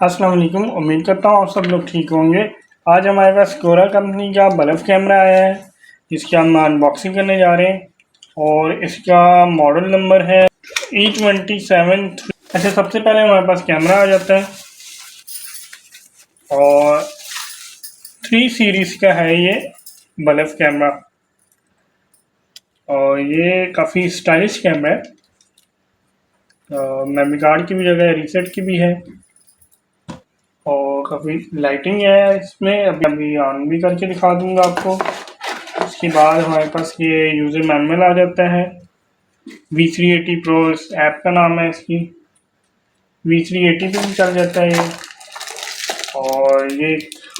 अस्सलाम वालेकुम। उम्मीद करता हूँ आप सब लोग ठीक होंगे। आज हमारे पास कोरा कंपनी का बल्ब कैमरा आया है, जिसकी हम अनबॉक्सिंग करने जा रहे हैं और इसका मॉडल नंबर है E27। अच्छा, सबसे पहले हमारे पास कैमरा आ जाता है और 3 सीरीज का है ये बल्ब कैमरा और ये काफ़ी स्टाइलिश कैमरा है। मेमोरी कार्ड की भी जगह है, रीसेट की भी है और काफ़ी लाइटिंग है इसमें। अभी ऑन भी करके दिखा दूंगा आपको। उसके बाद हमारे पास ये यूज़र मैनुअल आ जाता है। V380 Pro इस ऐप का नाम है इसकी। V380 पे भी चल जाता है ये। और ये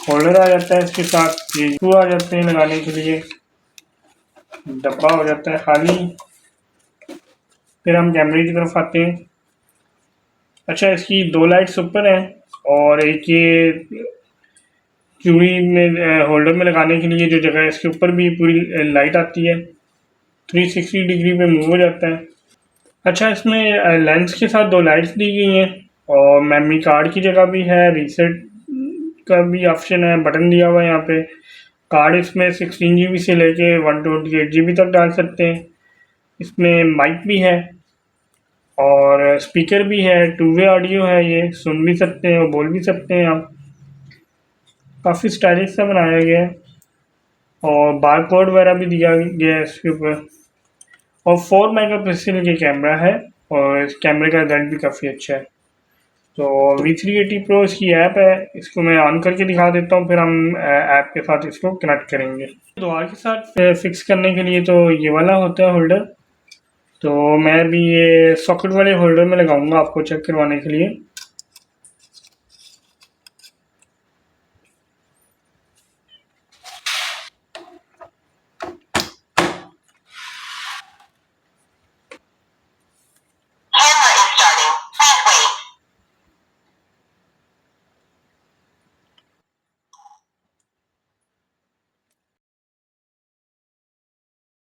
होल्डर आ जाता है इसके साथ, ये स्क्रू आ जाते हैं लगाने के लिए, डब्बा हो जाता है खाली। फिर हम कैमरे की तरफ आते हैं। अच्छा, इसकी 2 लाइट्स ऊपर हैं और एक ये चूड़ी में होल्डर में लगाने के लिए जो जगह है इसके ऊपर भी पूरी लाइट आती है। 360 डिग्री पे मूव हो जाता है। अच्छा, इसमें लेंस के साथ 2 लाइट्स दी गई हैं और मेमोरी कार्ड की जगह भी है, रीसेट का भी ऑप्शन है, बटन दिया हुआ है यहाँ पे। कार्ड इसमें 16 GB से लेके 128 GB तक डाल सकते हैं। इसमें माइक भी है और स्पीकर भी है, 2 वे ऑडियो है, ये सुन भी सकते हैं और बोल भी सकते हैं आप। काफ़ी स्टाइलिश सा बनाया गया है और बार कोड वगैरह भी दिया गया है इसके ऊपर। और 4 मेगापिक्सल की कैमरा है और इस कैमरे का रिजल्ट भी काफ़ी अच्छा है। तो V380 Pro इसकी ऐप है, इसको मैं ऑन करके दिखा देता हूँ, फिर हम ऐप के साथ इसको कनेक्ट करेंगे। द्वार के साथ फिक्स करने के लिए तो ये वाला होता है होल्डर। तो मैं भी ये सॉकेट वाले होल्डर में लगाऊंगा आपको चेक करवाने के लिए।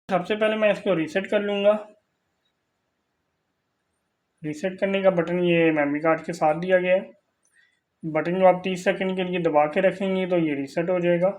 सबसे पहले मैं इसको रीसेट कर लूँगा। रीसेट करने का बटन ये मेमोरी कार्ड के साथ दिया गया है। बटन को आप 30 सेकंड के लिए दबा के रखेंगे तो ये रीसेट हो जाएगा।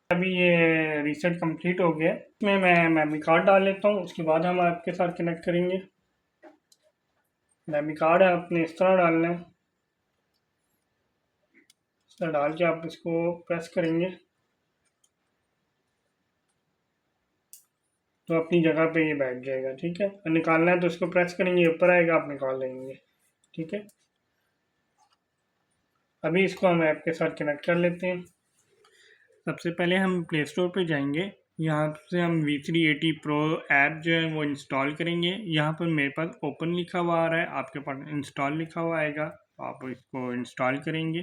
अभी ये रीसेट कंप्लीट हो गया। इसमें मैं मेमोरी कार्ड डाल लेता हूँ, उसके बाद हम आपके साथ कनेक्ट करेंगे। मेमोरी कार्ड है आपने इस तरह डालना है। इस तरह डाल के आप इसको प्रेस करेंगे तो अपनी जगह पे ये बैठ जाएगा। ठीक है, निकालना है तो इसको प्रेस करेंगे, ऊपर आएगा, आप निकाल लेंगे। ठीक है, अभी इसको हम ऐप के साथ कनेक्ट कर लेते हैं। सबसे पहले हम प्ले स्टोर पे जाएंगे। यहाँ से हम V380 Pro ऐप जो है वो इंस्टॉल करेंगे। यहाँ पर मेरे पास ओपन लिखा हुआ आ रहा है, आपके पास इंस्टॉल लिखा हुआ आएगा, तो आप इसको इंस्टॉल करेंगे।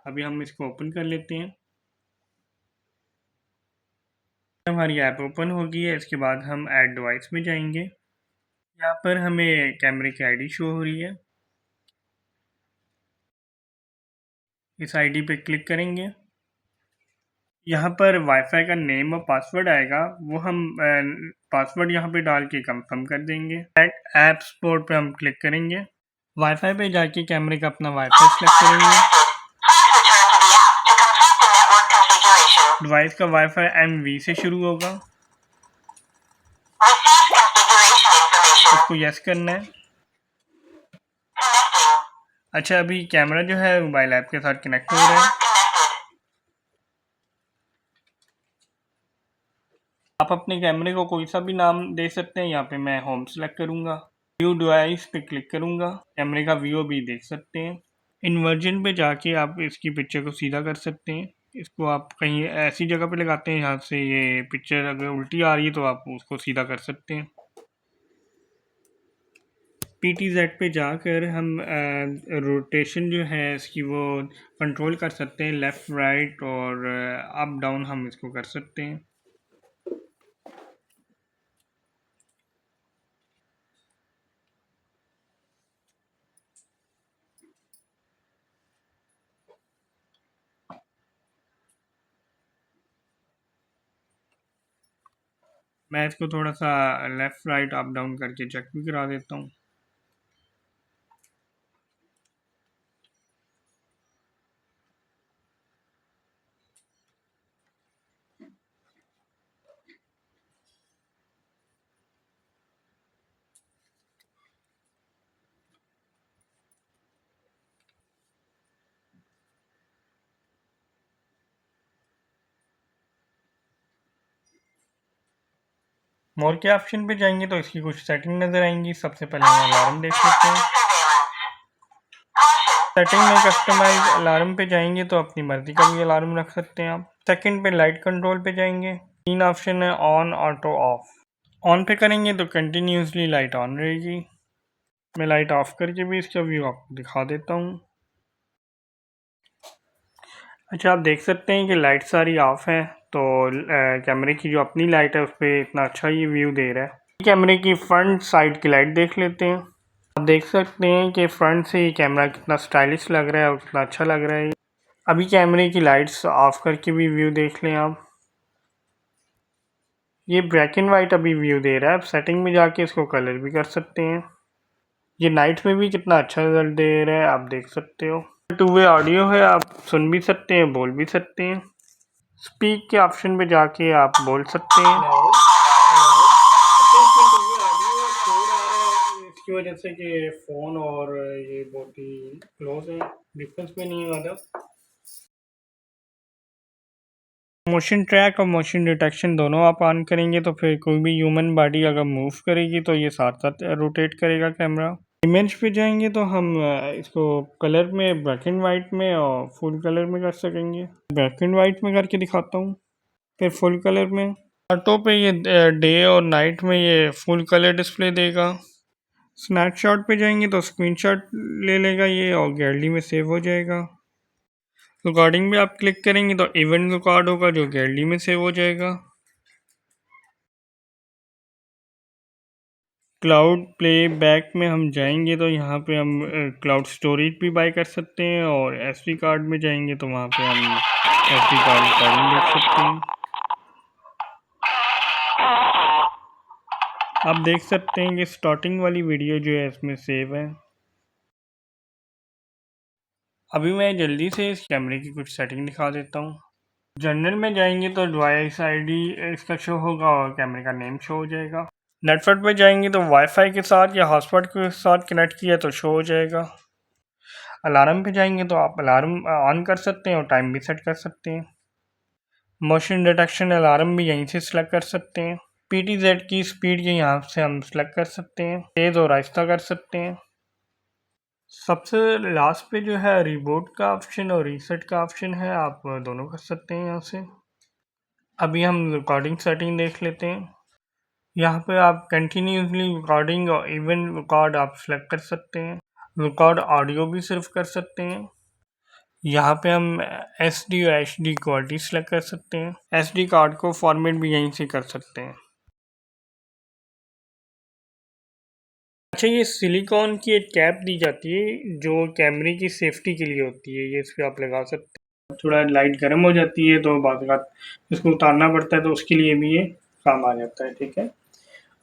अभी हम इसको ओपन कर लेते हैं। हमारी ऐप ओपन हो गई है। इसके बाद हम ऐड डिवाइस में जाएंगे। यहाँ पर हमें कैमरे की आईडी शो हो रही है। इस आईडी पे क्लिक करेंगे। यहाँ पर वाईफाई का नेम और पासवर्ड आएगा, वो हम पासवर्ड यहाँ पे डाल के कंफर्म कर देंगे। ऐप सपोर्ट पे हम क्लिक करेंगे। वाईफाई पे जाके कैमरे का अपना वाईफाई सेलेक्ट करेंगे। डिवाइस का वाईफाई MV से शुरू होगा, उसको यस करना है। अच्छा, अभी कैमरा जो है मोबाइल ऐप के साथ कनेक्ट हो रहा है। आप अपने कैमरे को कोई सा भी नाम दे सकते हैं। यहाँ पे मैं होम सेलेक्ट करूँगा, व्यू डिवाइस पे क्लिक करूँगा, कैमरे का व्यू भी देख सकते हैं। इन्वर्जन पे जाके आप इसकी पिक्चर को सीधा कर सकते हैं। इसको आप कहीं ऐसी जगह पे लगाते हैं जहाँ से ये पिक्चर अगर उल्टी आ रही है तो आप उसको सीधा कर सकते हैं। PTZ पे जाकर हम रोटेशन जो है इसकी वो कंट्रोल कर सकते हैं, लेफ़्ट राइट और अप डाउन हम इसको कर सकते हैं। मैं इसको थोड़ा सा लेफ़्ट राइट अप डाउन करके चेक भी करा देता हूँ। मोर के ऑप्शन पे जाएंगे तो इसकी कुछ सेटिंग नज़र आएंगी। सबसे पहले हम अलार्म देख लेते हैं। सेटिंग में कस्टमाइज अलार्म पे जाएंगे तो अपनी मर्जी का भी अलार्म रख सकते हैं आप। सेकंड पे लाइट कंट्रोल पे जाएंगे, 3 ऑप्शन है, ऑन, ऑटो, ऑफ। ऑन पे करेंगे तो कंटिन्यूसली लाइट ऑन रहेगी। मैं लाइट ऑफ करके भी इसका व्यू आपको दिखा देता हूँ। अच्छा, आप देख सकते हैं कि लाइट सारी ऑफ है, तो कैमरे की जो अपनी लाइट है उस पर इतना अच्छा ये व्यू दे रहा है। कैमरे की फ्रंट साइड की लाइट देख लेते हैं। आप देख सकते हैं कि फ्रंट से ये कैमरा कितना स्टाइलिश लग रहा है और कितना अच्छा लग रहा है। अभी कैमरे की लाइट्स ऑफ करके भी व्यू देख लें आप। ये ब्लैक एंड वाइट अभी व्यू दे रहा है। आप सेटिंग में जाके इसको कलर भी कर सकते हैं। ये नाइट में भी कितना अच्छा रिजल्ट दे रहा है, आप देख सकते हो। टू वे ऑडियो है, आप सुन भी सकते हैं, बोल भी सकते हैं। स्पीक के ऑप्शन पे जाके आप बोल सकते हैं। इसकी वजह से कि फ़ोन और ये बहुत ही क्लोज है, डिफरेंस में नहीं आता। मोशन ट्रैक और मोशन डिटेक्शन दोनों आप ऑन करेंगे तो फिर कोई भी ह्यूमन बॉडी अगर मूव करेगी तो ये साथ साथ रोटेट करेगा कैमरा। इमेज पे जाएंगे तो हम इसको कलर में ब्लैक एंड वाइट में और फुल कलर में कर सकेंगे। ब्लैक एंड वाइट में करके दिखाता हूँ, फिर फुल कलर में। ऑटो पे ये डे और नाइट में ये फुल कलर डिस्प्ले देगा। स्नैपशॉट पे जाएंगे तो स्क्रीनशॉट ले लेगा ये और गैलरी में सेव हो जाएगा। रिकॉर्डिंग में आप क्लिक करेंगे तो इवेंट रिकॉर्ड होगा जो गैलरी में सेव हो जाएगा। क्लाउड प्ले बैक में हम जाएंगे तो यहाँ पे हम क्लाउड स्टोरेज भी बाय कर सकते हैं और एसडी कार्ड में जाएंगे तो वहाँ पे हम एसडी कार्ड रिकॉर्डिंग देख सकते हैं। आप देख सकते हैं कि स्टार्टिंग वाली वीडियो जो है इसमें सेव है। अभी मैं जल्दी से इस कैमरे की कुछ सेटिंग दिखा देता हूँ। जनरल में जाएंगे तो डिवाइस आईडी इसका शो होगा और कैमरे का नेम शो हो जाएगा। नेटवर्क पे जाएंगे तो वाईफाई के साथ या हॉटस्पॉट के साथ कनेक्ट किया तो शो हो जाएगा। अलार्म पे जाएंगे तो आप अलार्म ऑन कर सकते हैं और टाइम भी सेट कर सकते हैं। मोशन डिटेक्शन अलार्म भी यहीं से सिलेक्ट कर सकते हैं। PTZ की स्पीड के यहाँ से हम सिलेक्ट कर सकते हैं, तेज़ और आहिस्ता कर सकते हैं। सबसे लास्ट पे जो है रिबूट का ऑप्शन और रीसेट का ऑप्शन है, आप दोनों कर सकते हैं यहाँ से। अभी हम रिकॉर्डिंग सेटिंग देख लेते हैं। यहाँ पे आप कंटिन्यूसली रिकॉर्डिंग और इवन रिकॉर्ड आप सेलेक्ट कर सकते हैं। रिकॉर्ड ऑडियो भी सिर्फ कर सकते हैं। यहाँ पे हम SD और HD क्वालिटी सेलेक्ट कर सकते हैं। SD कार्ड को फॉर्मेट भी यहीं से कर सकते हैं। अच्छा, ये सिलिकॉन की एक कैप दी जाती है जो कैमरे की सेफ्टी के लिए होती है, ये इस पर आप लगा सकते हैं। थोड़ा लाइट गर्म हो जाती है तो बाद में इसको उतारना पड़ता है, तो उसके लिए भी ये काम आ जाता है, ठीक है।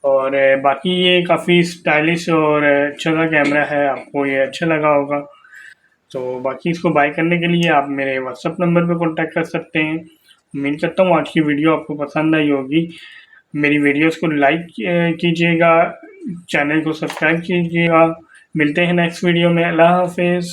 और बाकी ये काफ़ी स्टाइलिश और अच्छा सा कैमरा है, आपको ये अच्छा लगा होगा। तो बाकी इसको बाय करने के लिए आप मेरे व्हाट्सअप नंबर पे कांटेक्ट कर सकते हैं। उम्मीद करता हूँ आज की वीडियो आपको पसंद आई होगी। मेरी वीडियोस को लाइक कीजिएगा, चैनल को सब्सक्राइब कीजिएगा। मिलते हैं नेक्स्ट वीडियो में। अल्लाह हाफिज़।